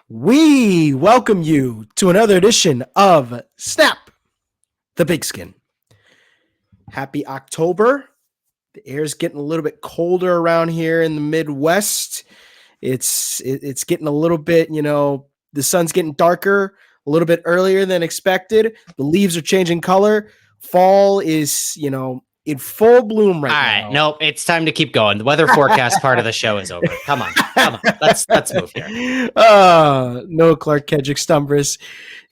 We welcome you to another edition of Snap the Pigskin. Happy October. The air's getting a little bit colder around here in the Midwest. It's getting a little bit, the sun's getting darker a little bit earlier than expected. The leaves are changing color. Fall is, in full bloom right now. All right, nope, it's time to keep going. The weather forecast part of the show is over. Come on. Let's move here. No, Clark Kedrick Stumbris.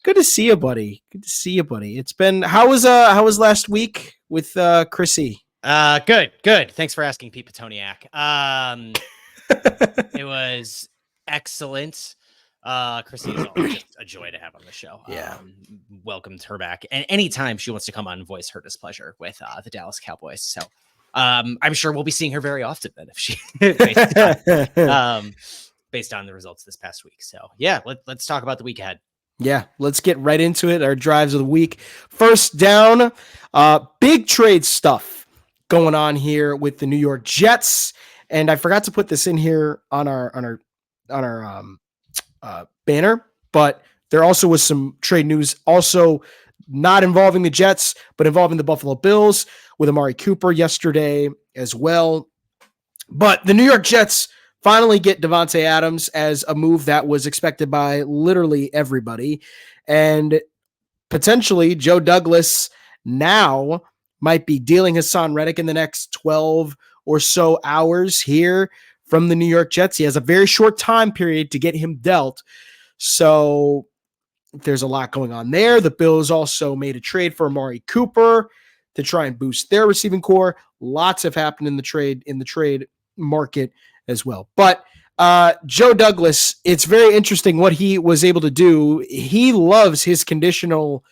Good to see you, buddy. It's been how was last week with Chrissy? Good. Thanks for asking, Pete Petoniak. It was excellent. Chrissy is always just a joy to have on the show. Yeah. Welcomed her back. And anytime she wants to come on and voice her displeasure with the Dallas Cowboys. So I'm sure we'll be seeing her very often then if she based on the results this past week. So yeah, let's talk about the week ahead. Yeah, let's get right into it. Our drives of the week. First down, big trade stuff going on here with the New York Jets. And I forgot to put this in here on our banner, but there also was some trade news also not involving the Jets, but involving the Buffalo Bills with Amari Cooper yesterday as well. But the New York Jets finally get Davante Adams as a move that was expected by literally everybody. And potentially Joe Douglas now might be dealing Hassan Reddick in the next 12 or so hours here from the New York Jets. He has a very short time period to get him dealt. So there's a lot going on there. The Bills also made a trade for Amari Cooper to try and boost their receiving core. Lots have happened in the trade market as well. But Joe Douglas, it's very interesting what he was able to do. He loves his conditional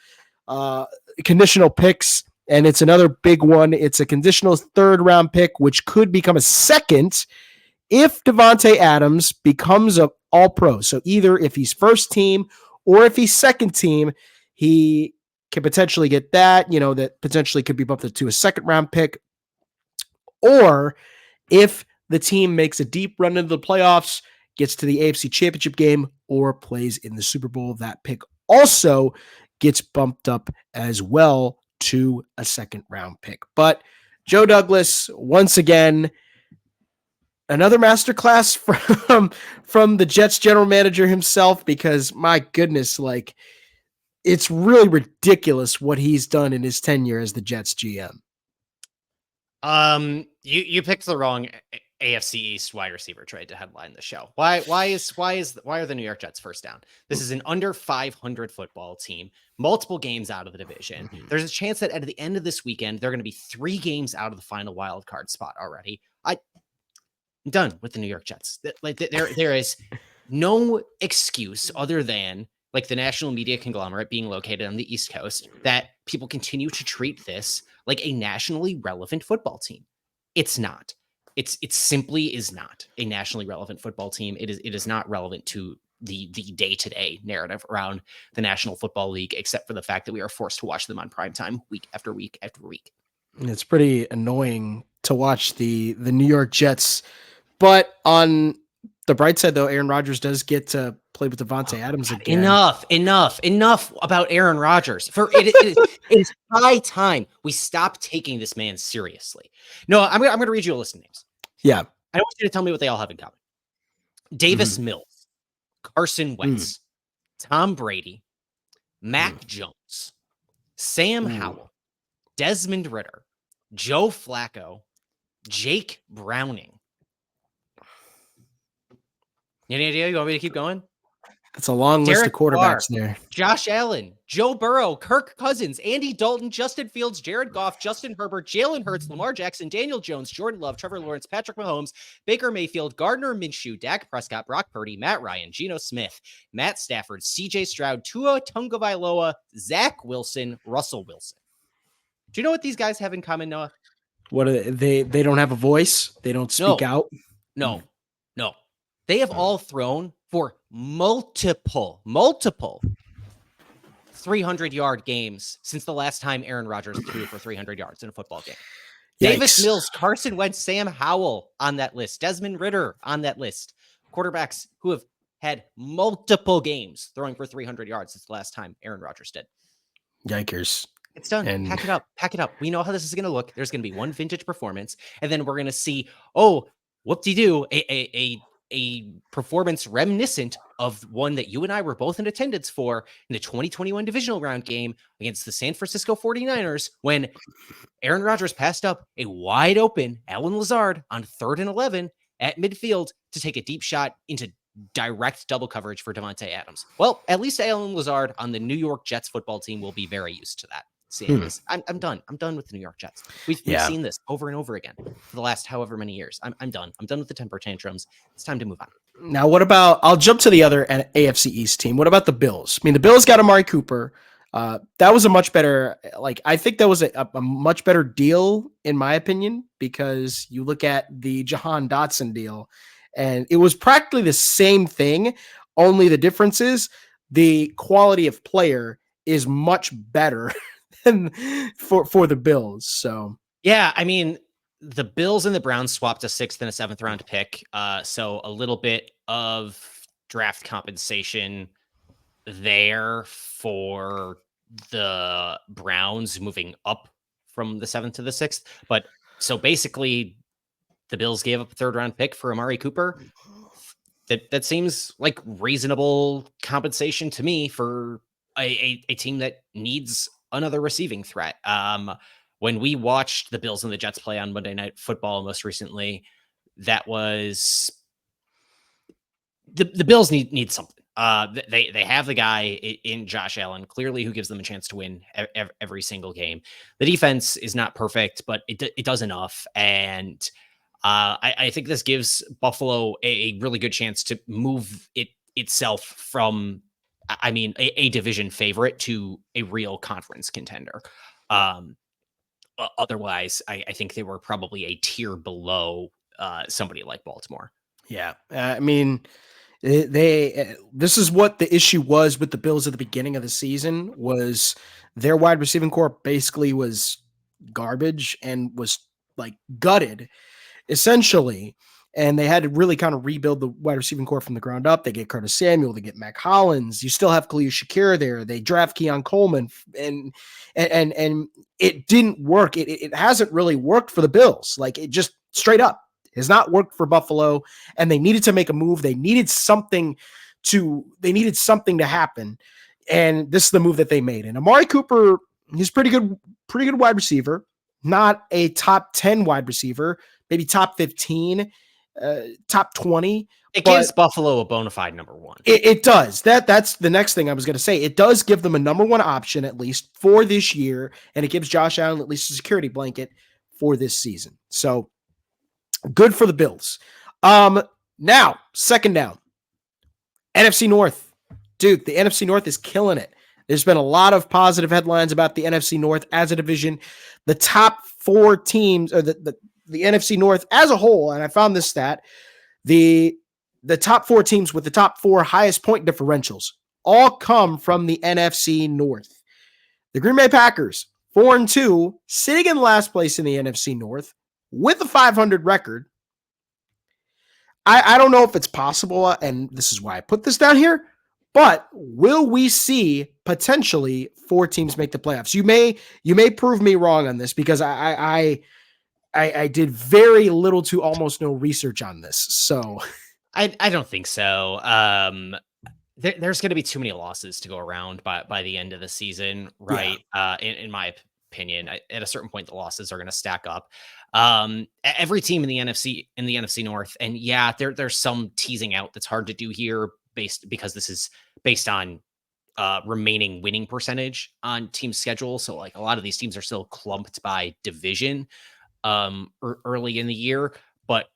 picks, and it's another big one. It's a conditional third-round pick, which could become a second if Davante Adams becomes an all-pro. So either if he's first team or if he's second team, he can potentially get that, that potentially could be bumped to a second-round pick. Or if the team makes a deep run into the playoffs, gets to the AFC Championship game, or plays in the Super Bowl, that pick also gets bumped up as well to a second-round pick. But Joe Douglas, once again, another masterclass from the Jets general manager himself, because my goodness, it's really ridiculous what he's done in his tenure as the Jets GM. You picked the wrong AFC East wide receiver trade to headline the show. Why are the New York Jets first down? This is an under 500 football team, multiple games out of the division. Mm-hmm. There's a chance that at the end of this weekend, they're going to be 3 games out of the final wild card spot already. I'm done with the New York Jets. There is no excuse other than the national media conglomerate being located on the East Coast that people continue to treat this like a nationally relevant football team. It's not. It simply is not a nationally relevant football team. It is not relevant to the day-to-day narrative around the National Football League, except for the fact that we are forced to watch them on primetime week after week after week. It's pretty annoying to watch the New York Jets. But on the bright side, though, Aaron Rodgers does get to play with Davante Adams again. Enough about Aaron Rodgers. It is high time we stop taking this man seriously. No, I'm going to read you a list of names. Yeah. I want you to tell me what they all have in common. Davis Mills, Carson Wentz, Tom Brady, Mac Jones, Sam Howell, Desmond Ridder, Joe Flacco, Jake Browning. Any idea? You want me to keep going? That's a long list of quarterbacks there. Josh Allen, Joe Burrow, Kirk Cousins, Andy Dalton, Justin Fields, Jared Goff, Justin Herbert, Jalen Hurts, Lamar Jackson, Daniel Jones, Jordan Love, Trevor Lawrence, Patrick Mahomes, Baker Mayfield, Gardner Minshew, Dak Prescott, Brock Purdy, Matt Ryan, Geno Smith, Matt Stafford, CJ Stroud, Tua Tagovailoa, Zach Wilson, Russell Wilson. Do you know what these guys have in common, Noah? What are they? They don't have a voice. They don't speak out. No. They have all thrown for multiple 300-yard games since the last time Aaron Rodgers threw for 300 yards in a football game. Yikes. Davis Mills, Carson Wentz, Sam Howell on that list. Desmond Ridder on that list. Quarterbacks who have had multiple games throwing for 300 yards. It's the last time Aaron Rodgers did. Yikers. It's done. And Pack it up. Pack it up. We know how this is going to look. There's going to be one vintage performance, and then we're going to see, oh, whoop-de-doo, a performance reminiscent of one that you and I were both in attendance for in the 2021 divisional round game against the San Francisco 49ers when Aaron Rodgers passed up a wide open Allen Lazard on 3rd and 11 at midfield to take a deep shot into direct double coverage for Davante Adams. Well, at least Allen Lazard on the New York Jets football team will be very used to that. Seeing this. I'm done. I'm done with the New York Jets. We've seen this over and over again for the last however many years. I'm done. I'm done with the temper tantrums. It's time to move on. Now, what about, I'll jump to the other AFC East team. What about the Bills? I mean, the Bills got Amari Cooper. That was a much better, I think that was a much better deal, in my opinion, because you look at the Jahan Dotson deal, and it was practically the same thing, only the difference is the quality of player is much better than for the Bills. So, yeah, I mean, the Bills and the Browns swapped a 6th and a 7th round pick. So a little bit of draft compensation there for the Browns moving up from the 7th to the 6th. But so basically the Bills gave up a 3rd round pick for Amari Cooper. That seems like reasonable compensation to me for a team that needs another receiving threat. When we watched the Bills and the Jets play on Monday Night Football most recently, that was the Bills need something. They have the guy in Josh Allen, clearly, who gives them a chance to win every single game. The defense is not perfect, but it does enough. And I think this gives Buffalo a really good chance to move itself from, a division favorite to a real conference contender. Otherwise, I think they were probably a tier below somebody like Baltimore. Yeah. I mean, this is what the issue was with the Bills at the beginning of the season, was their wide receiving core basically was garbage and was like gutted essentially. And they had to really kind of rebuild the wide receiving core from the ground up. They get Curtis Samuel, they get Mac Hollins. You still have Khalil Shakir there. They draft Keon Coleman, and it didn't work. It hasn't really worked for the Bills. Like, it just straight up has not worked for Buffalo, and they needed to make a move. They needed something to happen, and this is the move that they made. And Amari Cooper, he's pretty good wide receiver, not a top 10 wide receiver, maybe top 15. Top 20. It gives Buffalo a bona fide number one. It does. That's the next thing I was going to say. It does give them a number one option, at least for this year, and it gives Josh Allen at least a security blanket for this season. So good for the Bills. Now, second down. NFC North. Dude, the NFC North is killing it. There's been a lot of positive headlines about the NFC North as a division. The top 4 teams, or the NFC North as a whole, and I found this stat, the top 4 teams with the top 4 highest point differentials all come from the NFC North. The Green Bay Packers, 4-2, sitting in last place in the NFC North with a 500 record. I don't know if it's possible, and this is why I put this down here, but will we see potentially 4 teams make the playoffs? You may prove me wrong on this, because I did very little to almost no research on this. So I don't think so. There's going to be too many losses to go around by the end of the season, right? Yeah. In my opinion, at a certain point, the losses are going to stack up. Every team in the NFC North, and yeah, there's some teasing out that's hard to do here because this is based on remaining winning percentage on team schedule. So like a lot of these teams are still clumped by division early in the year, but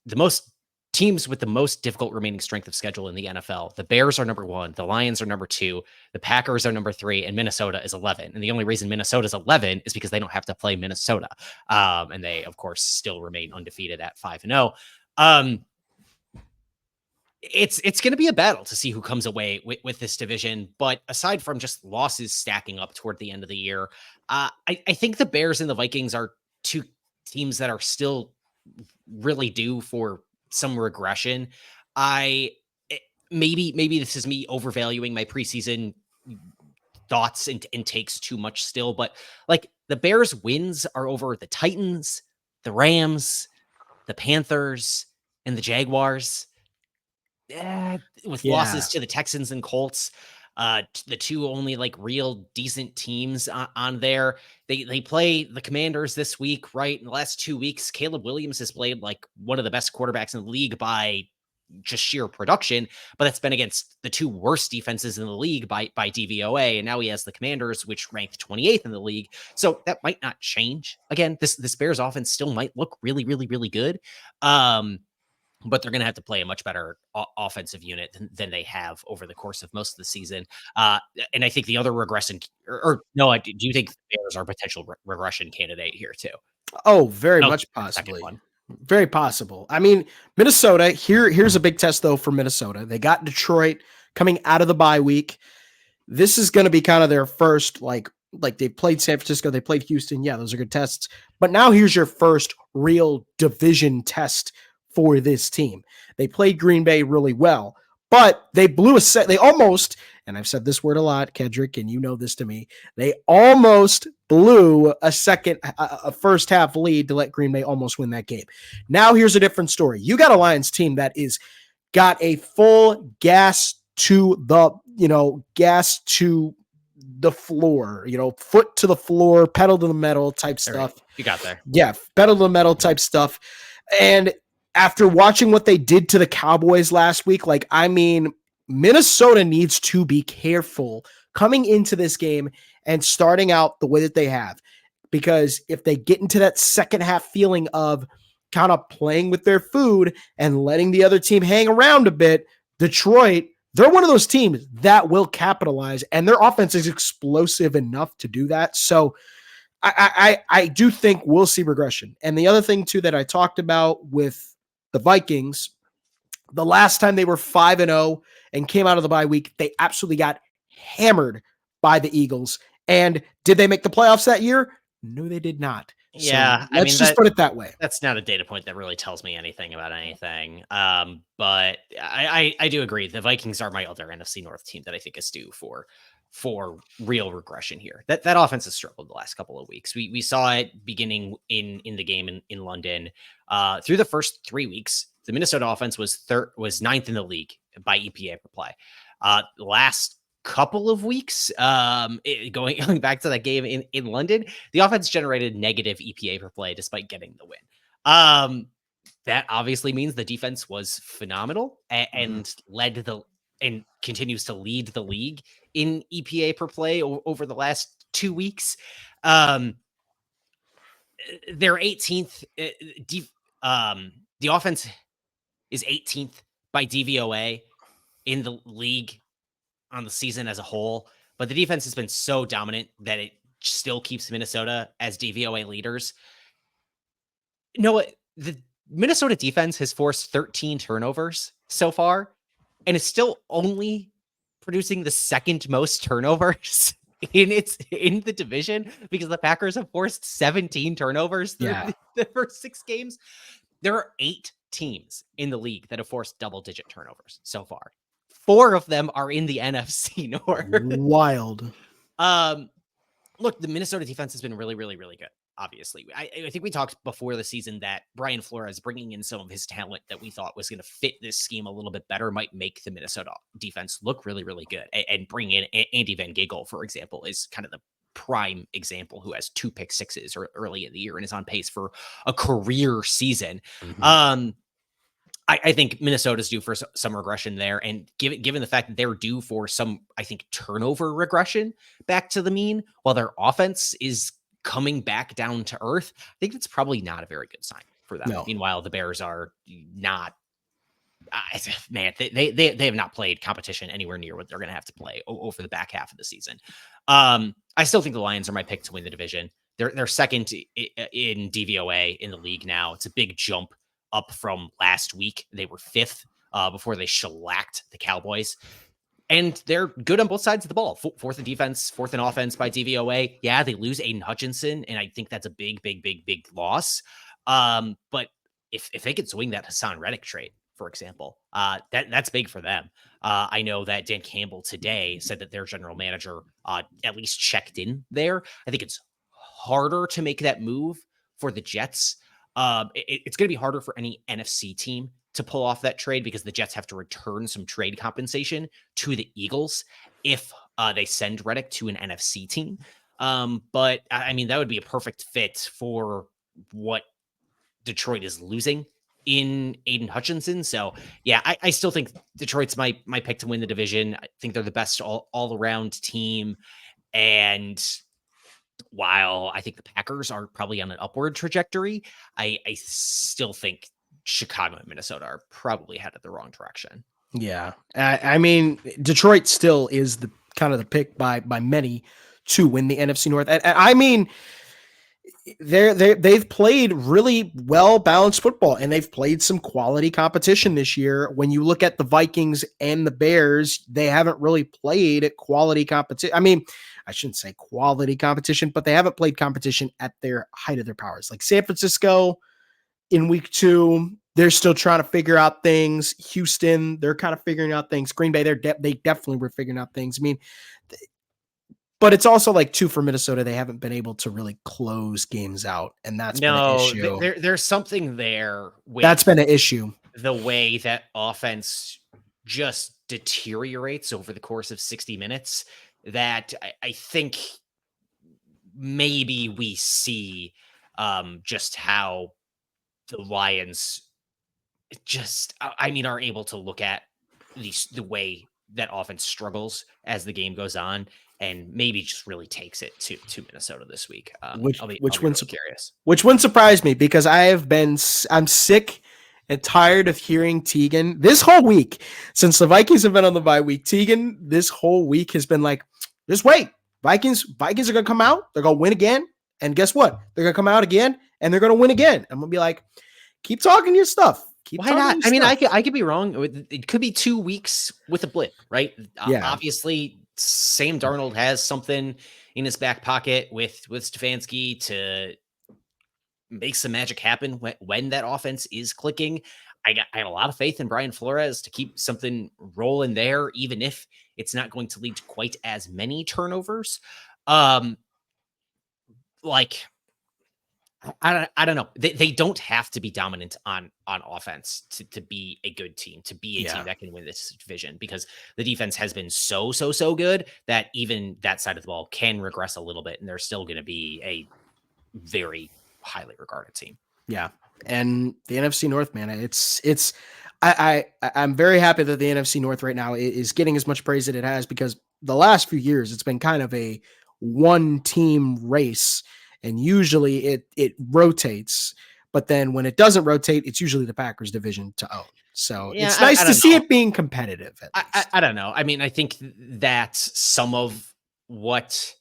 the most teams with the most difficult remaining strength of schedule in the NFL, the Bears are number 1, the Lions are number 2, the Packers are number 3, and Minnesota is 11. And the only reason Minnesota is 11 is because they don't have to play Minnesota. And they, of course, still remain undefeated at 5-0. It's going to be a battle to see who comes away with this division. But aside from just losses stacking up toward the end of the year, I think the Bears and the Vikings are 2 teams that are still really due for some regression. maybe this is me overvaluing my preseason thoughts and takes too much still, but like the Bears wins are over the Titans, the Rams, the Panthers, and the Jaguars. With losses to the Texans and Colts, the two only like real decent teams on there. They play the Commanders this week, right? In the last 2 weeks, Caleb Williams has played like one of the best quarterbacks in the league by just sheer production, but that's been against the two worst defenses in the league by DVOA, and now he has the Commanders, which ranked 28th in the league. So that might not change. Again, this Bears offense still might look really, really, really good. But they're going to have to play a much better offensive unit than they have over the course of most of the season. And I think the other regression, or no, do you think the Bears are a potential regression candidate here too? Oh, very much possibly. Very possible. I mean, Minnesota, here's a big test though for Minnesota. They got Detroit coming out of the bye week. This is going to be kind of their first, like they played San Francisco, they played Houston. Yeah, those are good tests. But now here's your first real division test for this team. They played Green Bay really well, but they blew they almost, and I've said this word a lot, Kedrick, and you know this to me, they almost blew a first half lead to let Green Bay almost win that game. Now here's a different story. You got a Lions team that is got a full gas to the floor, foot to the floor, pedal to the metal type stuff. You got there. Yeah, pedal to the metal type stuff. And after watching what they did to the Cowboys last week, Minnesota needs to be careful coming into this game and starting out the way that they have. Because if they get into that second half feeling of kind of playing with their food and letting the other team hang around a bit, Detroit, they're one of those teams that will capitalize, and their offense is explosive enough to do that. So I do think we'll see regression. And the other thing, too, that I talked about with the Vikings, the last time they were 5-0 and came out of the bye week, they absolutely got hammered by the Eagles. And did they make the playoffs that year? No, they did not. Yeah, so let's just put it that way. That's not a data point that really tells me anything about anything. But I do agree. The Vikings are my other NFC North team that I think is due for real regression here. That offense has struggled the last couple of weeks. We saw it beginning in the game in London. Through the first 3 weeks, the Minnesota offense was ninth in the league by EPA per play. Last couple of weeks, going back to that game in London, the offense generated negative EPA per play despite getting the win. That obviously means the defense was phenomenal and and continues to lead the league in EPA per play over the last 2 weeks. They're 18th. The offense is 18th by DVOA in the league on the season as a whole, but the defense has been so dominant that it still keeps Minnesota as DVOA leaders. The Minnesota defense has forced 13 turnovers so far, and it's still only producing the second most turnovers in the division, because the Packers have forced 17 turnovers through the first 6 games. There are 8 teams in the league that have forced double-digit turnovers so far. 4 of them are in the NFC North. Wild. Look, the Minnesota defense has been really, really, really good. Obviously, I think we talked before the season that Brian Flores bringing in some of his talent that we thought was going to fit this scheme a little bit better might make the Minnesota defense look really, really good. And bring in Andy Van Ginkel, for example, is kind of the prime example, who has 2 pick sixes early in the year and is on pace for a career season. Mm-hmm. I think Minnesota's due for some regression there, and given the fact that they're due for some, I think, turnover regression back to the mean, while their offense is coming back down to earth, I think that's probably not a very good sign for them. No. Meanwhile, the Bears are not. Man, they have not played competition anywhere near what they're going to have to play over the back half of the season. I still think the Lions are my pick to win the division. They're second in DVOA in the league now. It's a big jump up from last week. They were 5th before they shellacked the Cowboys. And they're good on both sides of the ball. 4th in defense, 4th in offense by DVOA. Yeah, they lose Aiden Hutchinson, and I think that's a big loss. But if they could swing that Hassan Reddick trade for example. That's big for them. I know that Dan Campbell today said that their general manager at least checked in there. I think it's harder to make that move for the Jets. It's going to be harder for any NFC team to pull off that trade because the Jets have to return some trade compensation to the Eagles if they send Reddick to an NFC team. But I mean, that would be a perfect fit for what Detroit is losing in Aiden Hutchinson. So yeah, I still think Detroit's my pick to win the division. I think they're the best all around team. And while I think the Packers are probably on an upward trajectory, I still think Chicago and Minnesota are probably headed the wrong direction. Yeah. I mean, Detroit still is the kind of the pick by many to win the NFC North. And I mean, they've played really well balanced football, and they've played some quality competition this year. When you look at the Vikings and the Bears, they haven't really played quality competition. I mean, I shouldn't say quality competition, but they haven't played competition at their height of their powers. Like San Francisco in week 2, they're still trying to figure out things. Houston, they're kind of figuring out things. Green Bay, they definitely were figuring out things. I mean, but it's also like 2 for Minnesota. They haven't been able to really close games out, and that's been an issue. There's something there. That's been an issue. The way that offense just deteriorates over the course of 60 minutes that I think maybe we see just how the Lions are able to look at the way that offense struggles as the game goes on, and maybe just really takes it to Minnesota this week. Which wouldn't surprise me, because I'm sick and tired of hearing Teagan this whole week since the Vikings have been on the bye week. Teagan this whole week has been like, just wait, Vikings are going to come out, they're going to win again, and guess what? They're going to come out again and they're going to win again. I'm going to be like, keep talking your stuff. Why not? I mean, I could be wrong. It could be 2 weeks with a blip, right? Yeah. Obviously, Sam Darnold has something in his back pocket with Stefanski to make some magic happen when that offense is clicking. I have a lot of faith in Brian Flores to keep something rolling there, even if it's not going to lead to quite as many turnovers. I don't know. They don't have to be dominant on offense to be a good team, to be a team that can win this division, because the defense has been so good that even that side of the ball can regress a little bit, and they're still going to be a very highly regarded team. Yeah. And the NFC North, man, I'm very happy that the NFC North right now is getting as much praise that it has, because the last few years it's been kind of a one team race. And usually it rotates, but then when it doesn't rotate, it's usually the Packers division to own. So it's nice to see it being competitive. I don't know. I mean, I think that's some of what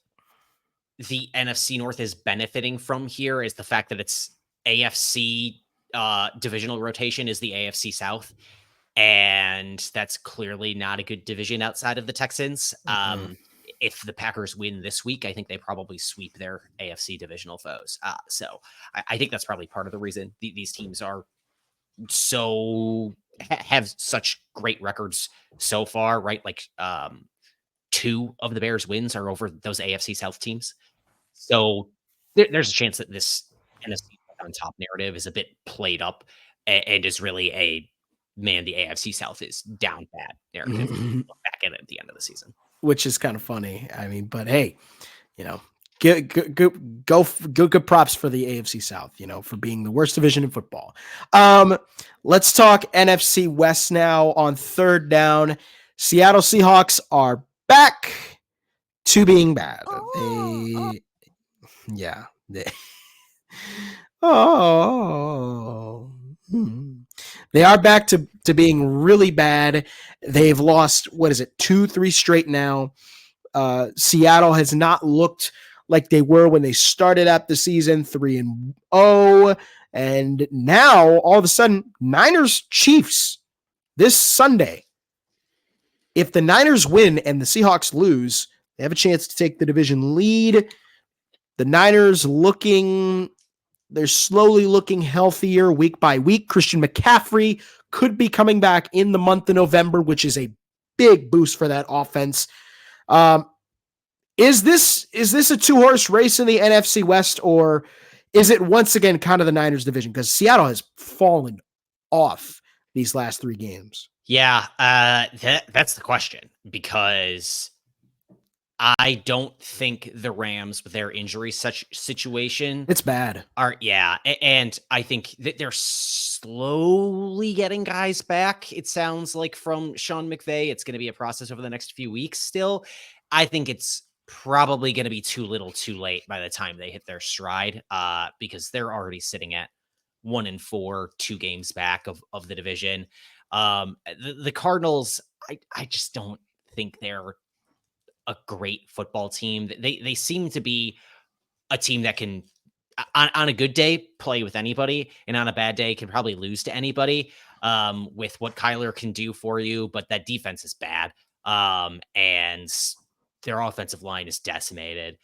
the NFC North is benefiting from here is the fact that it's AFC divisional rotation is the AFC South. And that's clearly not a good division outside of the Texans. Mm-hmm. If the Packers win this week, I think they probably sweep their AFC divisional foes. So I think that's probably part of the reason these teams are have such great records so far, right? Like 2 of the Bears wins are over those AFC South teams. So there's a chance that this NFC on top narrative is a bit played up and is really the AFC South is down bad narrative back at the end of the season. Which is kind of funny. I mean, but hey, good props for the AFC South, for being the worst division in football. Let's talk NFC West now on third down. Seattle Seahawks are back to being bad. They are back to being really bad. They've lost, 2-3 straight now. Seattle has not looked like they were when they started out the season, 3-0. And now, all of a sudden, Niners Chiefs this Sunday. If the Niners win and the Seahawks lose, they have a chance to take the division lead. The Niners they're slowly looking healthier week by week. Christian McCaffrey could be coming back in the month of November, which is a big boost for that offense. Is this a 2-horse race in the NFC West, or is it once again kind of the Niners division? Because Seattle has fallen off these last 3 games. Yeah, that's the question, because I don't think the Rams, with their injury situation, It's bad. And I think that they're slowly getting guys back. It sounds like from Sean McVay, it's going to be a process over the next few weeks still. I think it's probably going to be too little too late by the time they hit their stride, because they're already sitting at 1-4, 2 games back of the division. The Cardinals, I just don't think they're a great football team. They seem to be a team that can, on a good day, play with anybody, and on a bad day can probably lose to anybody, with what Kyler can do for you. But that defense is bad, and their offensive line is decimated.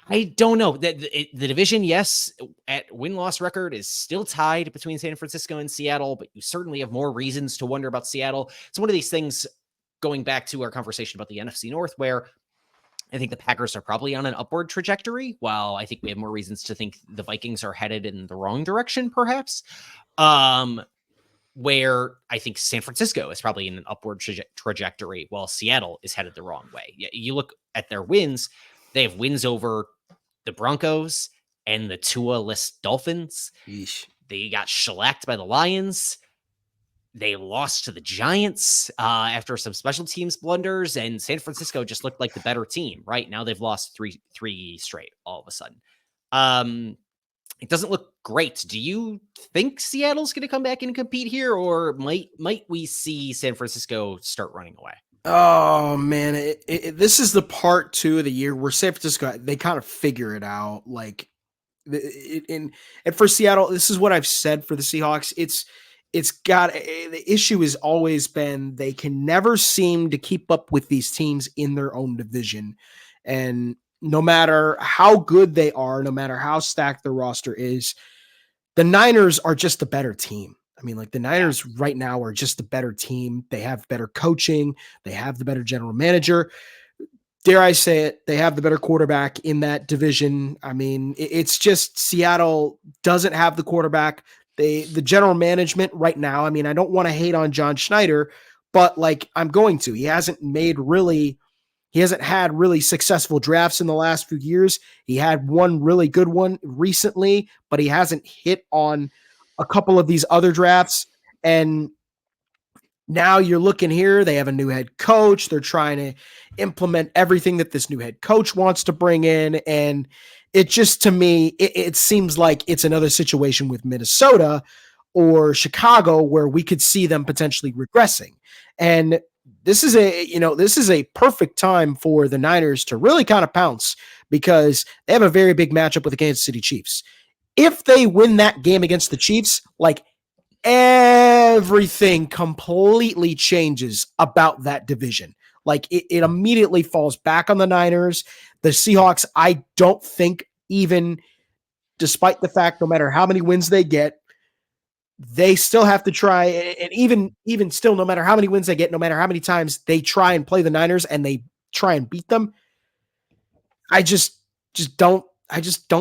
I don't know. The division, yes, at win-loss record is still tied between San Francisco and Seattle, but you certainly have more reasons to wonder about Seattle. It's one of these things, going back to our conversation about the NFC North, where I think the Packers are probably on an upward trajectory, while I think we have more reasons to think the Vikings are headed in the wrong direction, perhaps. Where I think San Francisco is probably in an upward trajectory, while Seattle is headed the wrong way. You look at their wins, they have wins over the Broncos and the Tua-less Dolphins. Yeesh. They got shellacked by the Lions. They lost to the Giants after some special teams blunders, and San Francisco just looked like the better team. Right now, they've lost three straight all of a sudden. It doesn't look great. Do you think Seattle's going to come back and compete here, or might we see San Francisco start running away? Oh man, this is the part 2 of the year where San Francisco, they kind of figure it out. Like, and for Seattle, this is what I've said for the Seahawks. It's got, the issue has always been they can never seem to keep up with these teams in their own division, and no matter how good they are, no matter how stacked their roster is, the Niners are just a better team. I mean, like, the Niners right now are just a better team. They have better coaching. They have the better general manager. Dare I say it, they have the better quarterback in that division. I mean, it's just Seattle doesn't have the quarterback. The general management right now, I mean, I don't want to hate on John Schneider, but like, I'm going to. He hasn't had really successful drafts in the last few years. He had one really good one recently, but he hasn't hit on a couple of these other drafts. And now you're looking here, they have a new head coach. They're trying to implement everything that this new head coach wants to bring in. And it just, to me, it seems like it's another situation with Minnesota or Chicago where we could see them potentially regressing. And this is a perfect time for the Niners to really kind of pounce, because they have a very big matchup with the Kansas City Chiefs. If they win that game against the Chiefs, like, everything completely changes about that division. Like, it immediately falls back on the Niners. The Seahawks, I don't think, even despite the fact, no matter how many wins they get, they still have to try. And even still, no matter how many wins they get, no matter how many times they try and play the Niners and they try and beat them, I just don't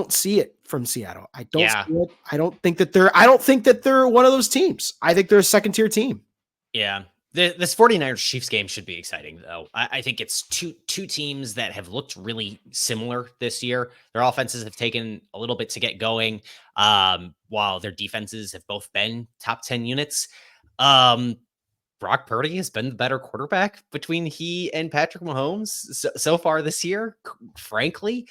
see it from Seattle. I don't see it. I don't think that they're one of those teams. I think they're a second tier team. Yeah. This 49ers Chiefs game should be exciting, though. I think it's two teams that have looked really similar this year. Their offenses have taken a little bit to get going, while their defenses have both been top 10 units. Brock Purdy has been the better quarterback between he and Patrick Mahomes so far this year, frankly.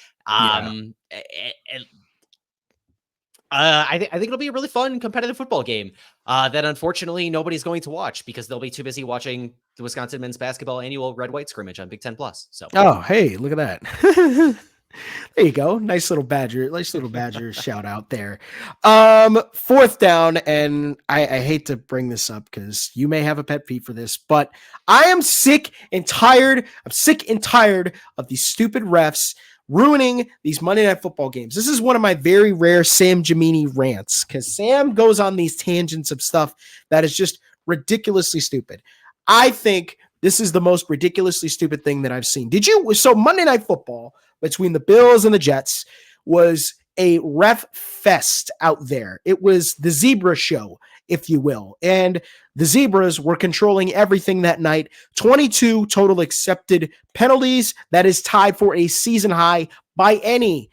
I think it'll be a really fun, competitive football game that unfortunately nobody's going to watch because they'll be too busy watching the Wisconsin men's basketball annual red-white scrimmage on Big Ten Plus. So, oh, hey, look at that. There you go. Nice little Badger shout out there. 4th down, and I hate to bring this up because you may have a pet peeve for this, but I am sick and tired. I'm sick and tired of these stupid refs ruining these Monday Night Football games. This is one of my very rare Sam Gemini rants because Sam goes on these tangents of stuff that is just ridiculously stupid. I think this is the most ridiculously stupid thing that I've seen. So Monday Night Football between the Bills and the Jets was a ref fest out there. It was the zebra show, if you will. And the Zebras were controlling everything that night. 22 total accepted penalties. That is tied for a season high by any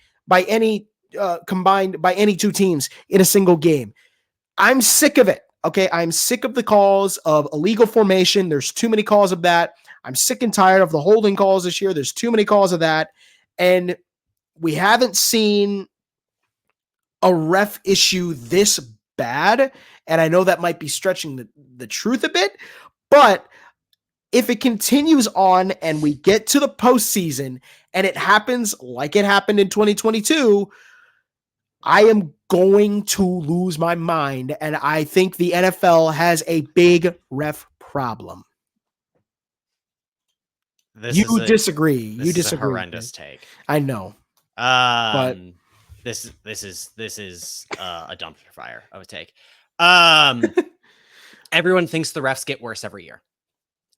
combined by any two teams in a single game. I'm sick of it. Okay, I'm sick of the calls of illegal formation. There's too many calls of that. I'm sick and tired of the holding calls this year. There's too many calls of that. And we haven't seen a ref issue this bad. And I know that might be stretching the truth a bit, but if it continues on and we get to the postseason and it happens like it happened in 2022, I am going to lose my mind. And I think the NFL has a big ref problem. You disagree. This is a horrendous take. I know. But this is a dumpster fire of a take. Everyone thinks the refs get worse every year.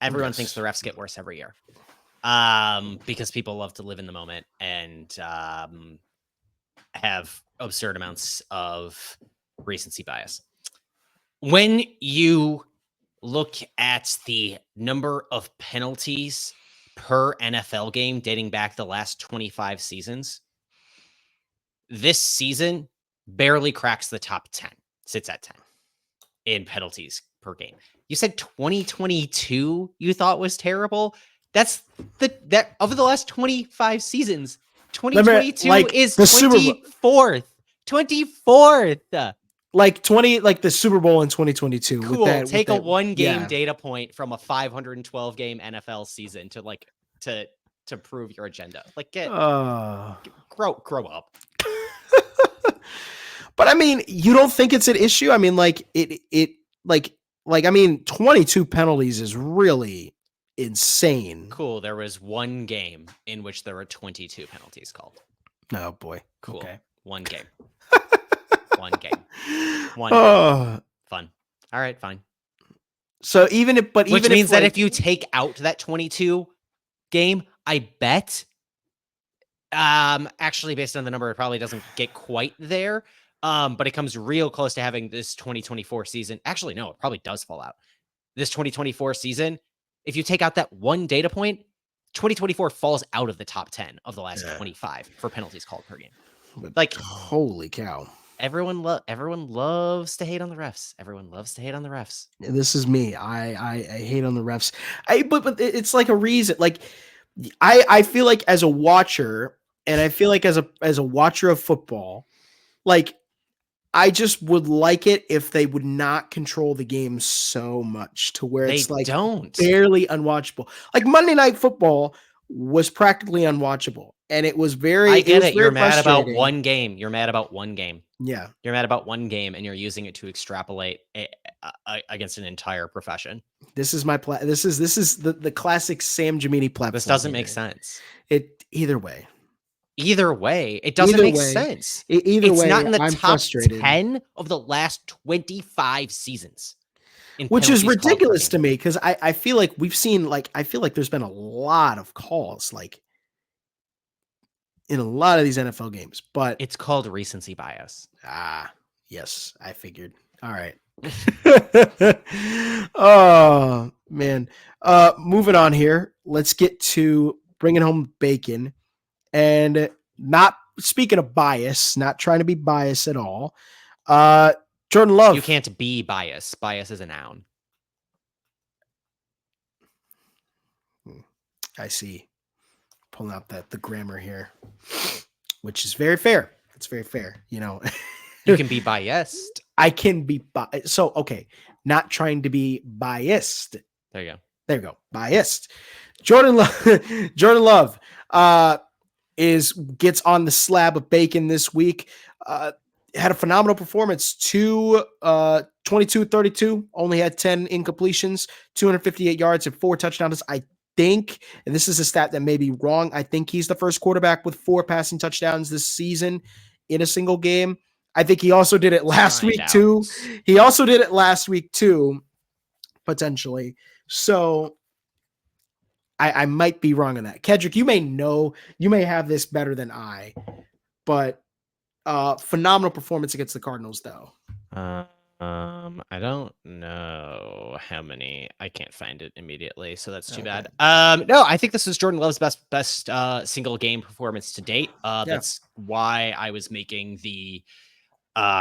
Everyone thinks the refs get worse every year. Because people love to live in the moment and have absurd amounts of recency bias. When you look at the number of penalties per NFL game dating back the last 25 seasons, this season barely cracks the top 10, sits at 10 in penalties per game. You said 2022 you thought was terrible. That's that of the last 25 seasons, 2022 is 24th. 24th. Like the Super Bowl in 2022. Cool. Take a one game data point from a 512 game NFL season to prove your agenda. Like grow up. But I mean, you don't think it's an issue? I mean, 22 penalties is really insane. Cool. There was one game in which there were 22 penalties called. Oh boy. Cool. Okay. One game. One game. Game. Fun. All right, fine. So which means that if you take out that 22 game, I bet, actually based on the number, it probably doesn't get quite there. But it comes real close to having this 2024 season. Actually, no, it probably does fall out. This 2024 season, if you take out that one data point, 2024 falls out of the top 10 of the last 25 for penalties called per game. Like, holy cow. Everyone loves to hate on the refs. Everyone loves to hate on the refs. This is me. I hate on the refs. But it's like a reason. Like I feel like as a watcher, and I feel like as a watcher of football, like I just would like it if they would not control the game so much to where it's like barely unwatchable. Like Monday Night Football was practically unwatchable. And it was very. I get it. You're mad about one game. You're mad about one game. Yeah. You're mad about one game, and you're using it to extrapolate against an entire profession. This is my This is the classic Sam Gemini platform. This doesn't make sense. Either way. Either way, it doesn't make sense. It's not in the top 10 of the last 25 seasons. Which is ridiculous to me because I feel like we've seen I feel like there's been a lot of calls in a lot of these NFL games, but it's called recency bias. Yes, I figured. All right. Oh man. Moving on here. Let's get to bringing home bacon, and not speaking of bias, not trying to be biased at all. Jordan Love. You can't be biased. Bias is a noun. I see. Pulling out the grammar here, which is very fair. It's very fair. You can be biased. I can be so okay. Not trying to be biased. There you go. There you go. Biased. Jordan Love gets on the slab of bacon this week. Had a phenomenal performance. 22-32. Only had 10 incompletions, 258 yards and 4 touchdowns. I think, and this is a stat that may be wrong, I think he's the first quarterback with 4 passing touchdowns this season in a single game. I think he also did it last week too. He also did it last week too, potentially. So I might be wrong on that. Kedrick, you may have this better than I, but phenomenal performance against the Cardinals, though. I don't know how many. I can't find it immediately, so that's too bad. No, I think this is Jordan Love's best single game performance to date. That's why I was making the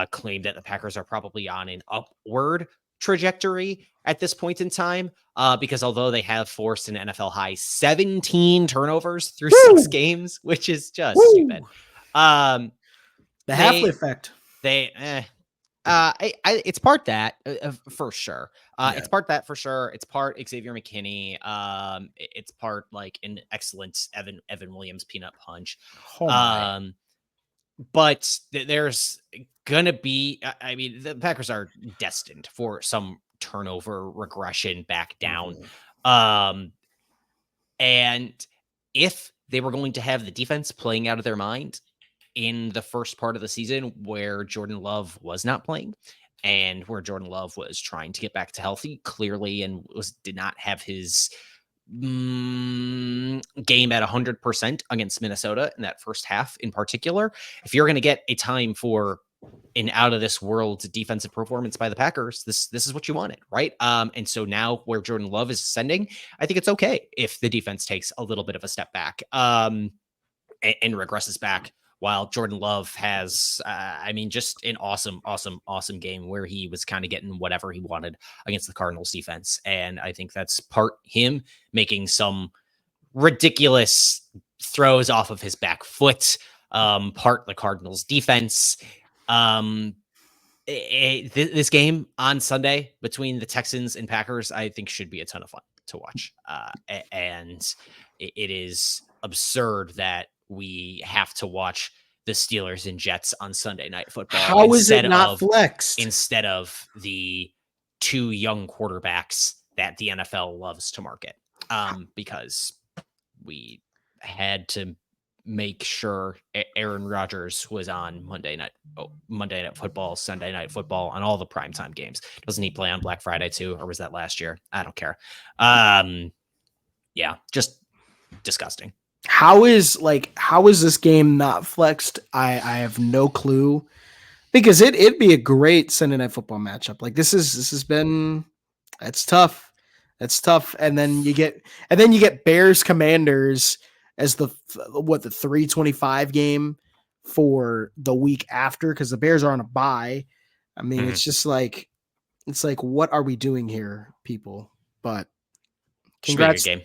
claim that the Packers are probably on an upward trajectory at this point in time, because although they have forced an NFL high 17 turnovers through 6 games, which is just stupid. The Halfley effect. It's part that for sure. It's part that for sure. It's part Xavier McKinney. It's part like an excellent Evan Williams peanut punch. But there's gonna be, I mean, the Packers are destined for some turnover regression back down. And if they were going to have the defense playing out of their mind in the first part of the season where Jordan Love was not playing and where Jordan Love was trying to get back to healthy clearly and did not have his game at 100% against Minnesota in that first half in particular, if you're going to get a time for an out of this world defensive performance by the Packers, this is what you wanted, right? And so now where Jordan Love is ascending, I think it's okay if the defense takes a little bit of a step back and regresses back, while Jordan Love has, just an awesome game where he was kind of getting whatever he wanted against the Cardinals defense. And I think that's part him making some ridiculous throws off of his back foot, part the Cardinals defense. This game on Sunday between the Texans and Packers, I think should be a ton of fun to watch. And it is absurd that we have to watch the Steelers and Jets on Sunday Night Football. How is it not flexed? Instead of the 2 young quarterbacks that the NFL loves to market. Because we had to make sure Aaron Rodgers was on Monday Night Football, Sunday Night Football, on all the primetime games. Doesn't he play on Black Friday too? Or was that last year? I don't care. Just disgusting. How is this game not flexed? I have no clue, because it'd be a great Sunday Night Football matchup. Like this has been, that's tough. And then you get Bears Commanders as the 3:25 game for the week after, because the Bears are on a bye. I mean, it's just like, what are we doing here, people? But congrats. Game.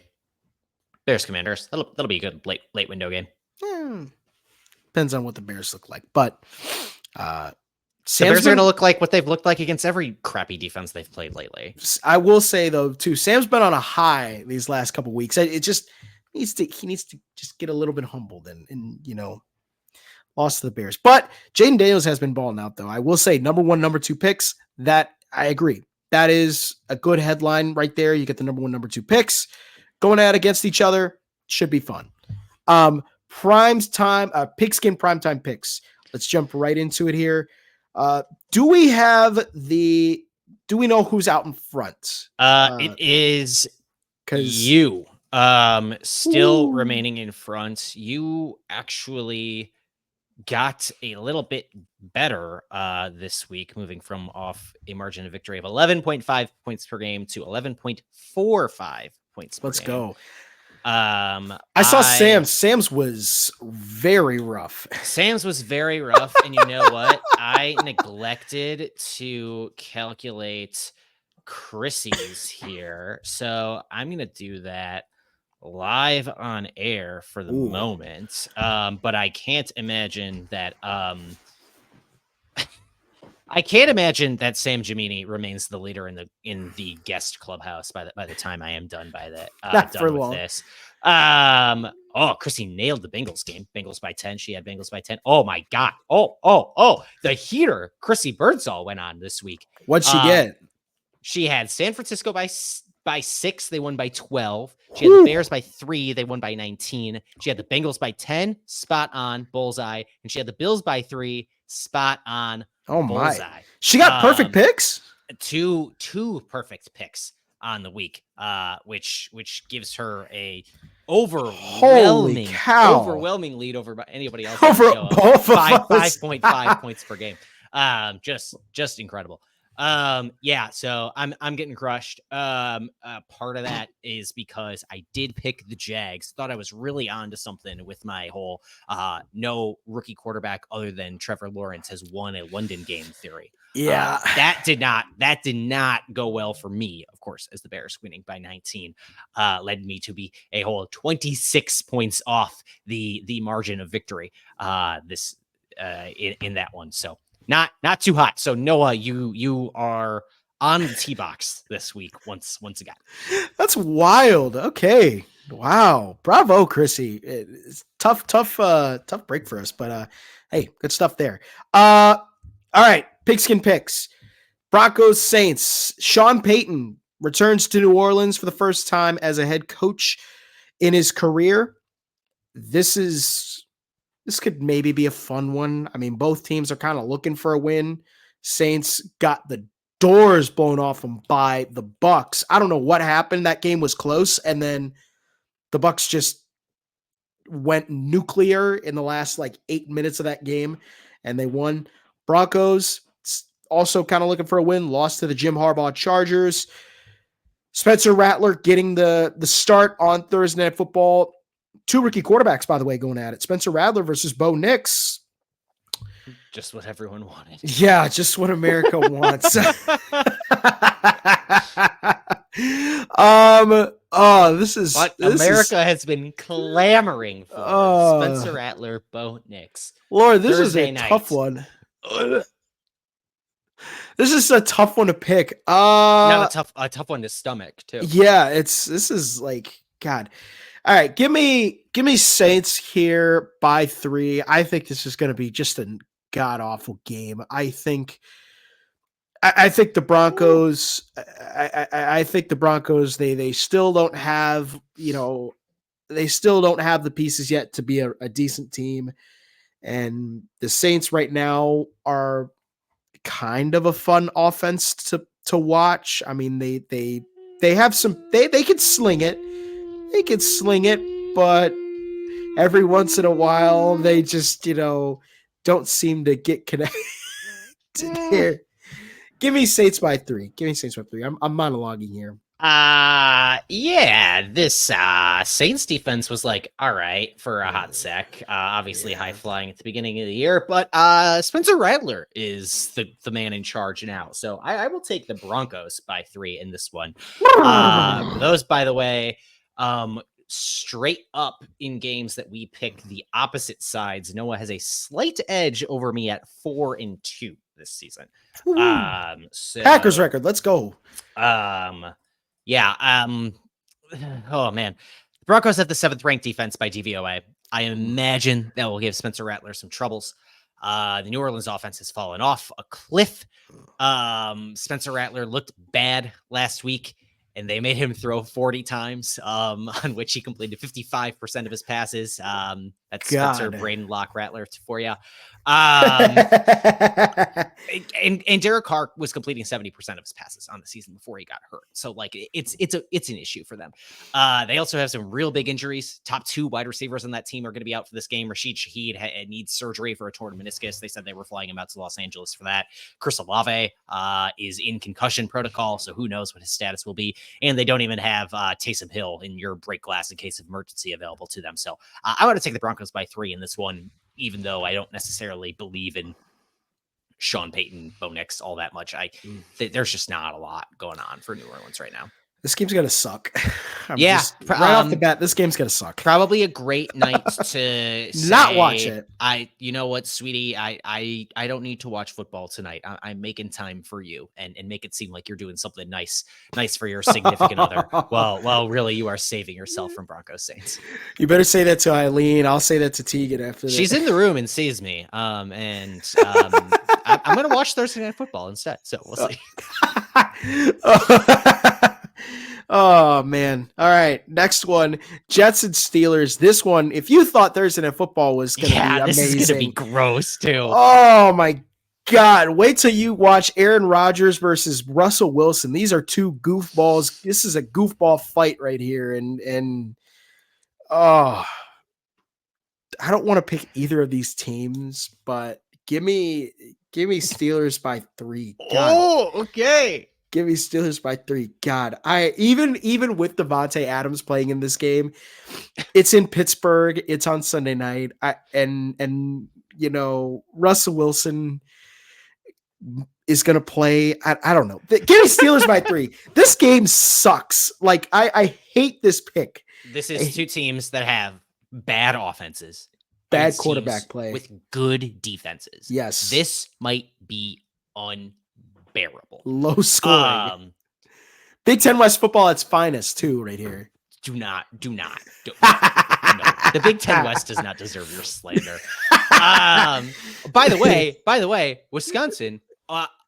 Bears Commanders. That'll be a good late window game. Depends on what the Bears look like, but the Bears are going to look like what they've looked like against every crappy defense they've played lately. I will say though, too, Sam's been on a high these last couple weeks. It just needs to just get a little bit humbled and lost to the Bears. But Jaden Daniels has been balling out though. I will say number 1, number 2 picks. That I agree. That is a good headline right there. You get the number 1, number 2 picks going at against each other. Should be fun. Pigskin primetime picks. Let's jump right into it here. Do we know who's out in front? It is you still remaining in front. You actually got a little bit better this week, moving from off a margin of victory of 11.5 points per game to 11.45 points per game. Let's go. I saw Sam's was very rough. Sam's was very rough. And you know what? I neglected to calculate Chrissy's here. So I'm going to do that live on air for the moment. But I can't imagine that Sam Gemini remains the leader in the guest clubhouse by the time I am done with this. Chrissy nailed the Bengals game. Bengals by 10. She had Bengals by 10. Oh my God. The heater Chrissy Birdsall went on this week. What'd she get? She had San Francisco by by 6. They won by 12. She had the Bears by 3. They won by 19. She had the Bengals by 10. Spot on. Bullseye. And she had the Bills by 3. Spot on. Oh bullseye. My. She got perfect picks? Two perfect picks on the week, which gives her a overwhelming lead over anybody else. Over both of us. 5.5 points per game. Just incredible. Yeah, so I'm getting crushed. Part of that is because I did pick the Jags. Thought I was really onto something with my whole no rookie quarterback other than Trevor Lawrence has won a London game theory. Yeah. That did not go well for me, of course, as the Bears winning by 19 led me to be a whole 26 points off the margin of victory this in that one. So not too hot. So Noah, you are on the tee box this week once again. That's wild. Okay. Wow. Bravo, Chrissy. It's tough break for us, but hey, good stuff there. All right. Pigskin picks. Broncos Saints. Sean Payton returns to New Orleans for the first time as a head coach in his career. This could maybe be a fun one. I mean, both teams are kind of looking for a win. Saints got the doors blown off them by the Bucks. I don't know what happened. That game was close, and then the Bucks just went nuclear in the last 8 minutes of that game, and they won. Broncos also kind of looking for a win. Lost to the Jim Harbaugh Chargers. Spencer Rattler getting the start on Thursday Night Football. 2 rookie quarterbacks, by the way, going at it. Spencer Rattler versus Bo Nix. Just what everyone wanted. Yeah, just what America wants. This is what America has been clamoring for. Spencer Rattler, Bo Nix. Lord, this Thursday is a tough one. This is a tough one to pick. A tough one to stomach too. Yeah, this is God. All right, give me Saints here by 3. I think this is going to be just a god awful game. I think the Broncos. I think the Broncos. They still don't have they still don't have the pieces yet to be a decent team, and the Saints right now are kind of a fun offense to watch. I mean, they have some. They could sling it. They could sling it, but every once in a while they just, don't seem to get connected here. Give me Saints by 3. I'm monologuing here. Yeah, this Saints defense was all right for a hot sec. Obviously high flying at the beginning of the year, but Spencer Rattler is the man in charge now. So I will take the Broncos by 3 in this one. Those, by the way, straight up in games that we pick the opposite sides, Noah has a slight edge over me at 4-2 this season. So, Packers record. Let's go. Yeah. Oh man, the Broncos have the 7th ranked defense by DVOA. I imagine that will give Spencer Rattler some troubles. The New Orleans offense has fallen off a cliff. Spencer Rattler looked bad last week, and they made him throw 40 times, on which he completed 55% of his passes. That's Spencer Braden Lock Rattler for you. And Derek Carr was completing 70% of his passes on the season before he got hurt. So it's an issue for them. They also have some real big injuries. Top 2 wide receivers on that team are going to be out for this game. Rashid Shaheed needs surgery for a torn meniscus. They said they were flying him out to Los Angeles for that. Chris Olave is in concussion protocol, so who knows what his status will be. And they don't even have Taysom Hill in your break glass in case of emergency available to them. So I want to take the Broncos by 3 in this one, even though I don't necessarily believe in Sean Payton, Bo Nix all that much. There's just not a lot going on for New Orleans right now. This game's gonna suck. Right off the bat, this game's gonna suck. Probably a great night to not watch it. You know what, sweetie, I don't need to watch football tonight. I'm making time for you and make it seem like you're doing something nice for your significant other. Well, really, you are saving yourself from Broncos Saints. You better say that to Eileen. I'll say that to Tegan after that. She's in the room and sees me. I'm gonna watch Thursday Night Football instead. So we'll see. Oh man. All right. Next one. Jets and Steelers. This one, if you thought Thursday Night Football was gonna be This amazing. is gonna be gross too. Oh my God. Wait till you watch Aaron Rodgers versus Russell Wilson. These are two goofballs. This is a goofball fight right here. And oh, I don't want to pick either of these teams, but give me Steelers by 3. God. Oh, okay. Give me Steelers by 3. God, I even with Davante Adams playing in this game, it's in Pittsburgh. It's on Sunday night. And you know, Russell Wilson is gonna play. I don't know. Give me Steelers by 3. This game sucks. Like I hate this pick. This is two teams that have bad offenses, Bad against quarterback teams play. with good defenses. Yes. This might be unbearable. Low scoring. Big Ten West football at its finest too, right here. Do not. No. The Big Ten West does not deserve your slander. By the way, Wisconsin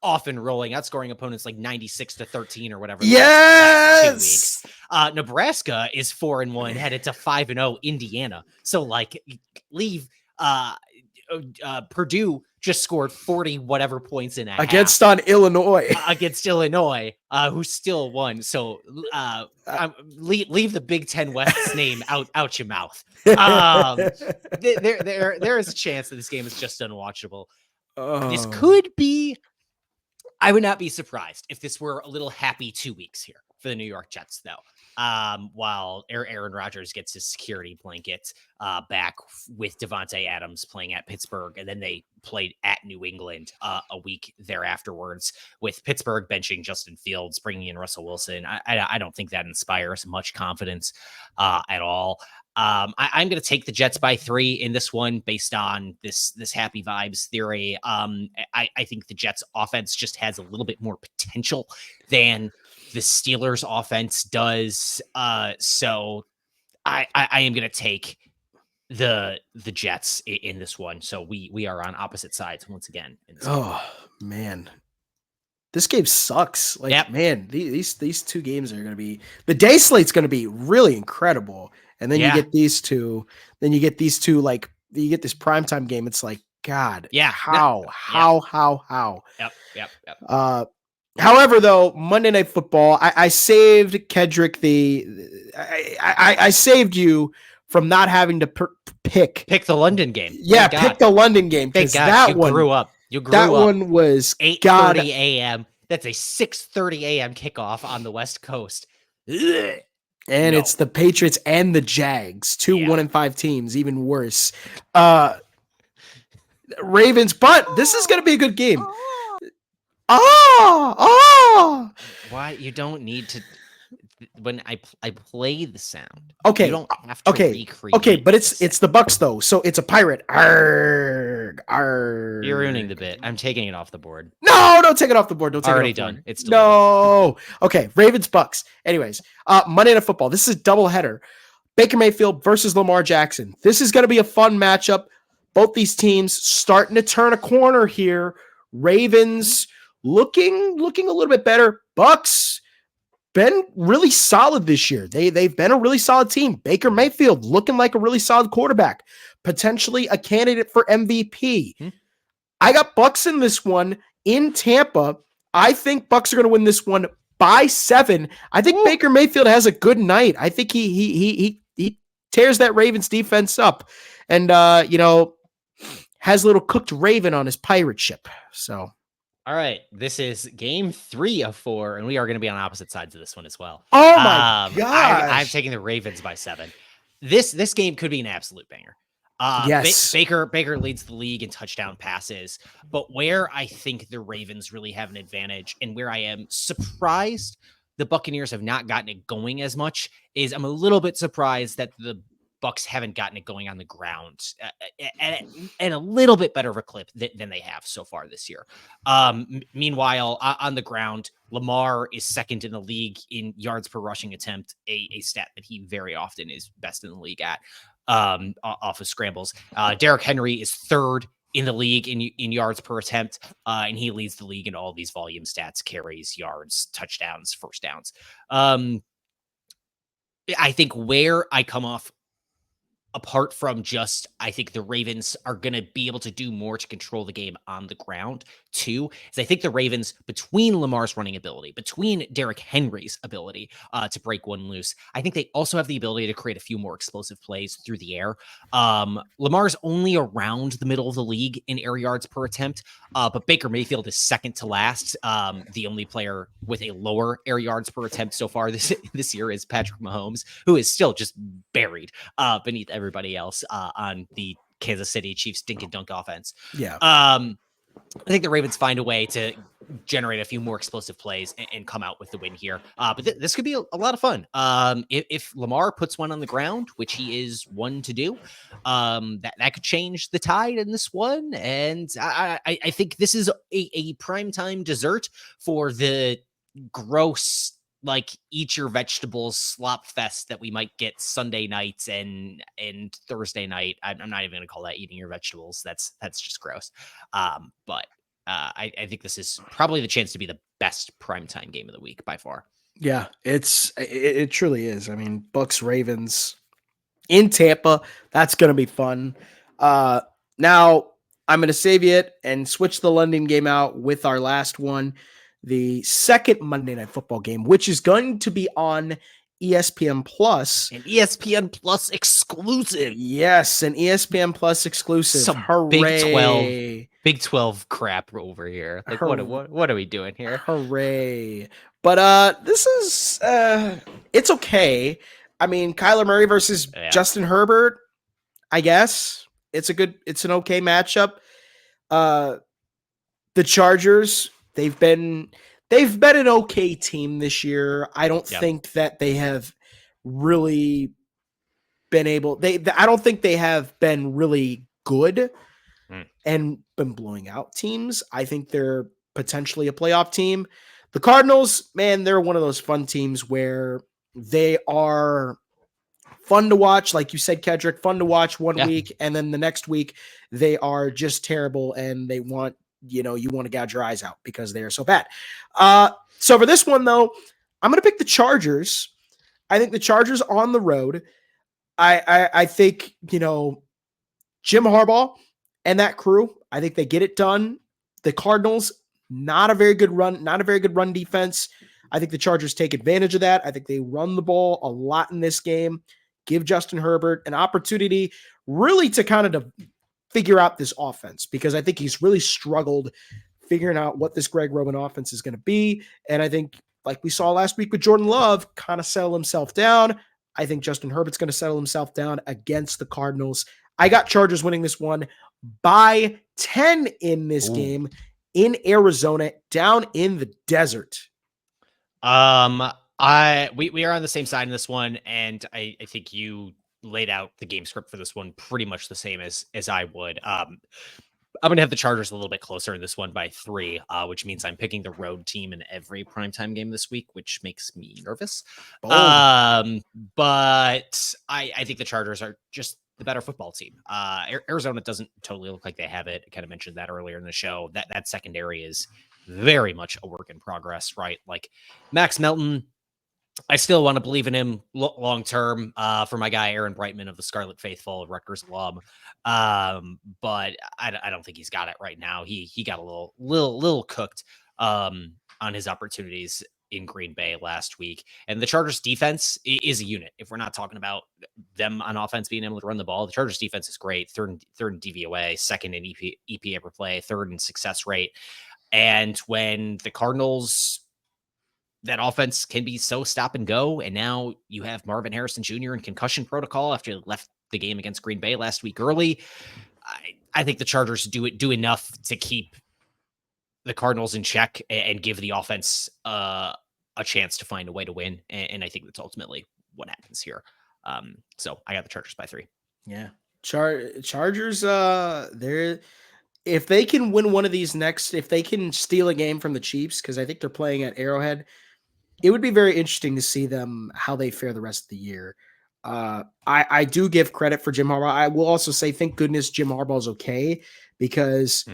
often rolling, outscoring opponents like 96-13 or whatever. Yes. 2 weeks. Nebraska is 4-1, headed to 5-0. Indiana. So like, leave. Purdue just scored 40 whatever points in a against half. on Illinois. Against Illinois, who still won. So leave the Big Ten West's name out your mouth. There is a chance that this game is just unwatchable. This could be. I would not be surprised if this were a little happy 2 weeks here for the New York Jets, though. While Aaron Rodgers gets his security blanket back with Davante Adams playing at Pittsburgh, and then they played at New England a week thereafterwards, with Pittsburgh benching Justin Fields, bringing in Russell Wilson. I don't think that inspires much confidence at all. I'm going to take the Jets by 3 in this one based on this happy vibes theory. I think the Jets offense just has a little bit more potential than the Steelers offense does. So I am going to take the Jets in this one. So we are on opposite sides once again. Man. This game sucks. Like, yep. Man, these 2 games are going to be, the day slate's going to be really incredible. And then you get these two, like you get this primetime game. It's like, God, how? Yep. However, though, Monday Night Football, I saved Kedrick. I saved you from not having to pick the London game. Yeah, pick the London game. Thank God that you one grew up. You grew that up. one was 8:30 a.m. That's a 6:30 a.m. kickoff on the West Coast. Ugh. And it's the Patriots and the Jags, 2 1-5 teams, even worse. Ravens, but this is going to be a good game. Why you don't need to? When I play the sound, okay, you don't have to recreate. Okay, but it's the Bucks though, so it's a pirate. Arrgh, arrgh. You're ruining the bit. I'm taking it off the board. No, don't take it off the board. Don't take already it off the done. board. It's no. Okay, Ravens Bucks. Anyways, Monday Night Football. This is a doubleheader. Baker Mayfield versus Lamar Jackson. This is going to be a fun matchup. Both these teams starting to turn a corner here. Ravens looking a little bit better. Bucks been really solid this year. They've been a really solid team. Baker Mayfield looking like a really solid quarterback, potentially a candidate for MVP. I got Bucks in this one in Tampa. I think Bucks are going to win this one by 7. I think Baker Mayfield has a good night. I think he tears that Ravens defense up, and has a little cooked raven on his pirate ship. So. All right, this is game 3 of 4, and we are going to be on opposite sides of this one as well. Oh my god! I'm taking the Ravens by 7. This game could be an absolute banger. Yes, Baker leads the league in touchdown passes, but where I think the Ravens really have an advantage, and where I am surprised the Buccaneers have not gotten it going as much, is I'm a little bit surprised that the Bucks haven't gotten it going on the ground and a little bit better of a clip than they have so far this year. Meanwhile, on the ground, Lamar is second in the league in yards per rushing attempt, a stat that he very often is best in the league at off of scrambles. Derrick Henry is third in the league in yards per attempt, and he leads the league in all these volume stats: carries, yards, touchdowns, first downs. I think where I come off apart from just, I think the Ravens are going to be able to do more to control the game on the ground, too, is I think the Ravens, between Lamar's running ability, between Derrick Henry's ability to break one loose, I think they also have the ability to create a few more explosive plays through the air. Lamar's only around the middle of the league in air yards per attempt, but Baker Mayfield is second to last. The only player with a lower air yards per attempt so far this year is Patrick Mahomes, who is still just buried beneath everybody else on the Kansas City Chiefs dink and dunk offense. Yeah. I think the Ravens find a way to generate a few more explosive plays and come out with the win here. But this could be a lot of fun. If Lamar puts one on the ground, which he is one to do, that could change the tide in this one. And I think this is a primetime dessert for the gross, like, eat your vegetables slop fest that we might get Sunday nights and Thursday night. I'm not even going to call that eating your vegetables. That's just gross. But I think this is probably the chance to be the best primetime game of the week by far. Yeah, it truly is. I mean, Bucks Ravens in Tampa, that's going to be fun. Now I'm going to save it and switch the London game out with our last one, the second Monday Night Football game, which is going to be on ESPN Plus. An ESPN Plus exclusive. Yes, an ESPN Plus exclusive. Some Hooray. Big 12 crap over here. Like, what are we doing here? Hooray. But this is it's okay. I mean, Kyler Murray versus Justin Herbert, I guess. It's an okay matchup. The Chargers, they've been an okay team this year. I don't think that they have really been able. I don't think they have been really good and been blowing out teams. I think they're potentially a playoff team. The Cardinals, man, they're one of those fun teams where they are fun to watch. Like you said, Kedrick, fun to watch one week, and then the next week they are just terrible, and they want, you want to gouge your eyes out because they are so bad. So for this one, though, I'm going to pick the Chargers. I think the Chargers on the road. I think, Jim Harbaugh and that crew, I think they get it done. The Cardinals, not a very good run defense. I think the Chargers take advantage of that. I think they run the ball a lot in this game, give Justin Herbert an opportunity really to kind of figure out this offense, because I think he's really struggled figuring out what this Greg Roman offense is going to be. And I think, like we saw last week with Jordan Love, kind of settle himself down. I think Justin Herbert's going to settle himself down against the Cardinals. I got Chargers winning this one by 10 in this game in Arizona, down in the desert. We are on the same side in this one, and I think you laid out the game script for this one pretty much the same as I would. I'm going to have the Chargers a little bit closer in this one by 3, which means I'm picking the road team in every primetime game this week, which makes me nervous. But I think the Chargers are just the better football team. Arizona doesn't totally look like they have it. I kind of mentioned that earlier in the show. That secondary is very much a work in progress, right? Like Max Melton, I still want to believe in him long term for my guy Aaron Brightman of the Scarlet Faithful, Rutgers alum. But I don't think he's got it right now. He got a little cooked on his opportunities in Green Bay last week. And the Chargers defense is a unit. If we're not talking about them on offense being able to run the ball, the Chargers defense is great. Third in DVOA, second in EPA per play, third in success rate. And when the Cardinals, that offense can be so stop and go, and now you have Marvin Harrison Jr. in concussion protocol after he left the game against Green Bay last week early, I think the Chargers do enough to keep the Cardinals in check and give the offense a chance to find a way to win. And I think that's ultimately what happens here. So I got the Chargers by 3. Yeah. Chargers, if they can win one of these next, if they can steal a game from the Chiefs, because I think they're playing at Arrowhead, it would be very interesting to see them, how they fare the rest of the year. I do give credit for Jim Harbaugh. I will also say, thank goodness Jim Harbaugh is okay, because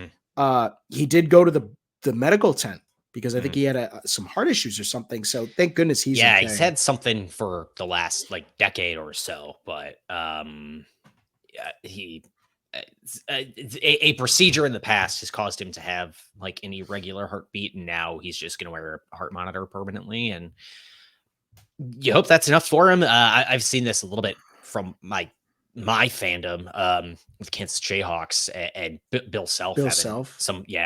he did go to the medical tent because I think he had some heart issues or something. So thank goodness he's okay. He's had something for the last decade or so, but he a procedure in the past has caused him to have an irregular heartbeat, and now he's just going to wear a heart monitor permanently, and you hope that's enough for him. I've seen this a little bit from my fandom with Kansas Jayhawks and Bill Self having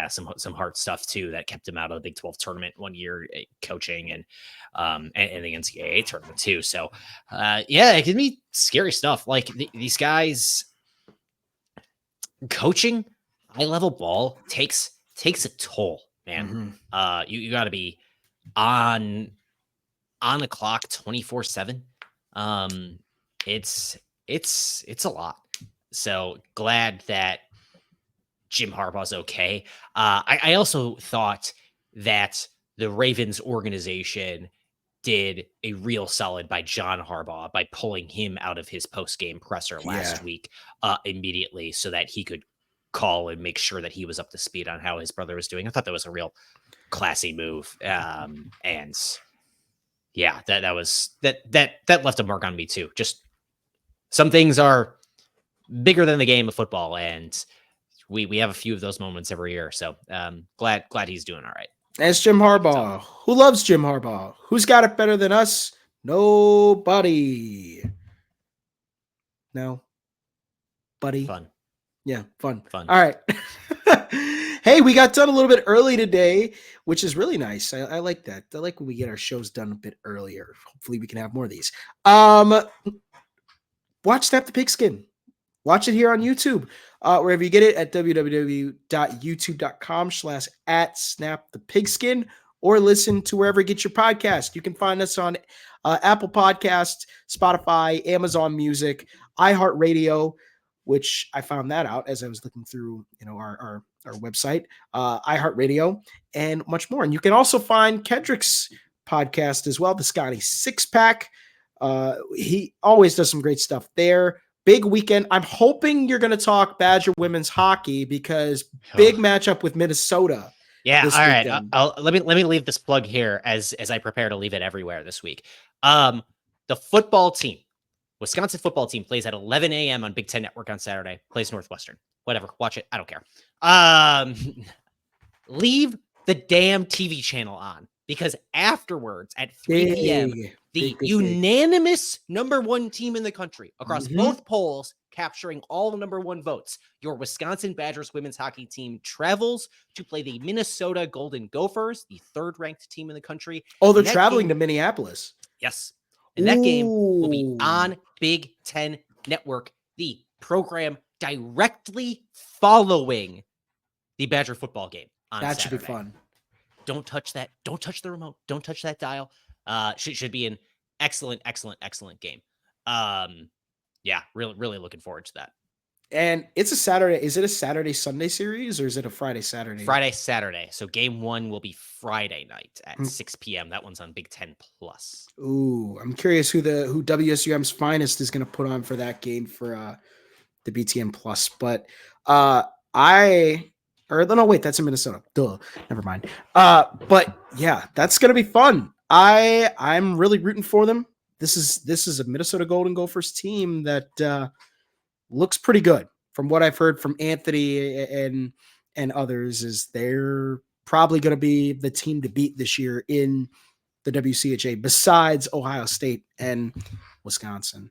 some hard stuff too that kept him out of the Big 12 tournament one year, coaching and the NCAA tournament too. So it can be scary stuff. These guys coaching high level ball takes a toll, man. You got to be on the clock 24/7. It's a lot. So glad that Jim Harbaugh's okay. I also thought that the Ravens organization did a real solid by John Harbaugh by pulling him out of his post-game presser last week immediately so that he could call and make sure that he was up to speed on how his brother was doing. I thought that was a real classy move. And yeah, that was that left a mark on me too. Just some things are bigger than the game of football, and we have a few of those moments every year. So glad he's doing all right. As Jim Harbaugh. Who loves Jim Harbaugh? Who's got it better than us? Nobody. No. Buddy. Fun. Yeah, fun. All right. Hey, we got done a little bit early today, which is really nice. I like that. I like when we get our shows done a bit earlier. Hopefully we can have more of these. Watch Snap the Pigskin. Watch it here on YouTube. Wherever you get it at www.youtube.com/@snapthepigskin, or listen to wherever you get your podcast. You can find us on Apple Podcasts, Spotify, Amazon Music, iHeartRadio, which I found that out as I was looking through, our website, iHeartRadio, and much more. And you can also find Kendrick's podcast as well, the Sconnie Six Pack. He always does some great stuff there. Big weekend. I'm hoping you're going to talk Badger women's hockey because big matchup with Minnesota. Yeah. All right. Let me leave this plug here as I prepare to leave it everywhere this week. The football team, Wisconsin football team, plays at 11 a.m. on Big Ten Network on Saturday. Plays Northwestern. Whatever. Watch it. I don't care. Leave the damn TV channel on, because afterwards at 3 p.m., the unanimous number one team in the country across both polls, capturing all number one votes, your Wisconsin Badgers women's hockey team travels to play the Minnesota Golden Gophers, the third-ranked team in the country. Oh, they're traveling to Minneapolis. Yes. And that game will be on Big Ten Network, the program directly following the Badger football game on Saturday. Should be fun. Don't touch that. Don't touch the remote. Don't touch that dial. Should be an excellent game. Yeah, really looking forward to that. And it's a Saturday. Is it a Saturday Sunday series or is it a Friday Saturday? Friday Saturday. So game one will be Friday night at 6 p.m. That one's on Big Ten Plus. Ooh, I'm curious who WSUM's finest is going to put on for that game for the BTN Plus. But that's in Minnesota. Duh, never mind. But yeah, that's going to be fun. I'm really rooting for them. This is a Minnesota Golden Gophers team that looks pretty good from what I've heard from Anthony and others. Is they're probably going to be the team to beat this year in the WCHA besides Ohio State and Wisconsin.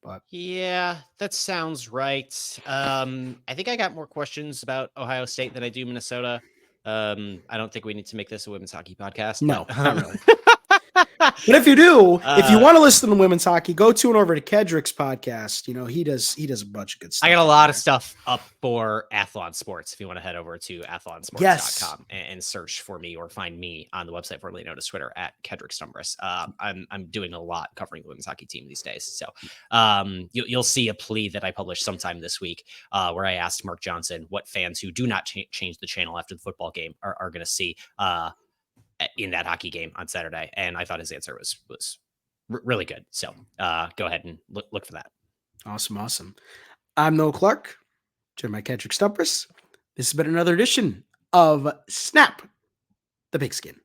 But yeah, that sounds right. I think I got more questions about Ohio State than I do Minnesota. I don't think we need to make this a women's hockey podcast. No, not really. But if you do, if you want to listen to women's hockey, go tune over to Kedrick's podcast. He does a bunch of good stuff. I got a lot of stuff up for Athlon Sports. If you want to head over to athlonsports.com and search for me or find me on the website, formerly known as Twitter, at Kedrick Stumbris. I'm doing a lot covering the women's hockey team these days. So you'll see a plea that I published sometime this week where I asked Mark Johnson what fans who do not change the channel after the football game are going to see in that hockey game on Saturday. And I thought his answer was really good. So go ahead and look for that. Awesome. I'm Noah Clark, joined by Kedrick Stumbris. This has been another edition of Snap the Pigskin.